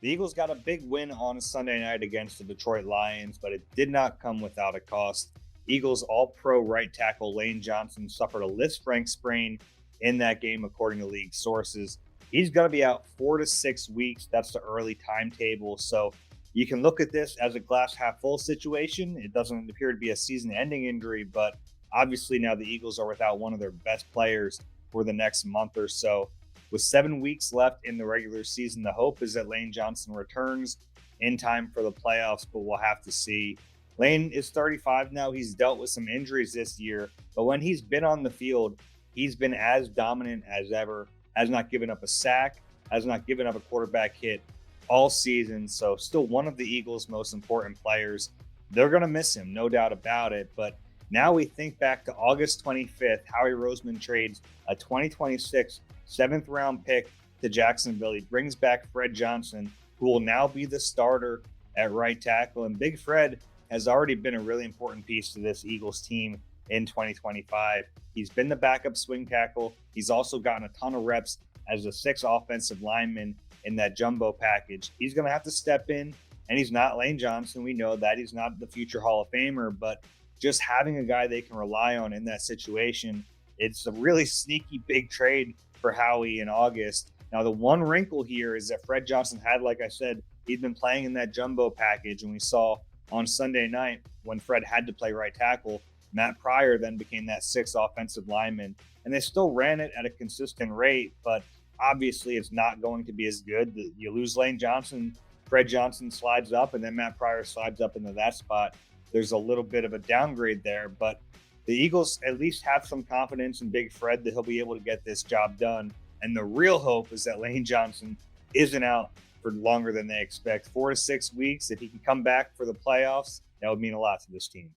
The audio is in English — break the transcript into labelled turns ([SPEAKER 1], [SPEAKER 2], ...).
[SPEAKER 1] The Eagles got a big win on Sunday night against the Detroit Lions, but it did not come without a cost. Eagles All Pro right tackle Lane Johnson suffered a Lisfranc sprain in that game, according to league sources. He's going to be out 4 to 6 weeks. That's the early timetable. So you can look at this as a glass half full situation. It doesn't appear to be a season ending injury, but obviously now the Eagles are without one of their best players for the next month or so. With 7 weeks left in the regular season, the hope is that Lane Johnson returns in time for the playoffs, but we'll have to see. Lane is 35 now. He's dealt with some injuries this year, but when he's been on the field, he's been as dominant as ever, has not given up a sack, has not given up a quarterback hit all season. So, still one of the Eagles' most important players. They're going to miss him, no doubt about it. But now we think back to August 25th. Howie Roseman trades a 2026 seventh round pick to Jacksonville. He brings back Fred Johnson, who will now be the starter at right tackle. And Big Fred has already been a really important piece to this Eagles team in 2025. He's been the backup swing tackle. He's also gotten a ton of reps as a sixth offensive lineman in that jumbo package. He's going to have to step in, and he's not Lane Johnson. We know that he's not the future Hall of Famer, but just having a guy they can rely on in that situation, it's a really sneaky big trade for Howie in August. Now, the one wrinkle here is that Fred Johnson had, like I said, he'd been playing in that jumbo package, and we saw on Sunday night when Fred had to play right tackle, Matt Pryor then became that sixth offensive lineman, and they still ran it at a consistent rate, but obviously it's not going to be as good. You lose Lane Johnson, Fred Johnson slides up, and then Matt Pryor slides up into that spot. There's a little bit of a downgrade there, but the Eagles at least have some confidence in Big Fred that he'll be able to get this job done. And the real hope is that Lane Johnson isn't out for longer than they expect. 4 to 6 weeks. If he can come back for the playoffs, that would mean a lot to this team.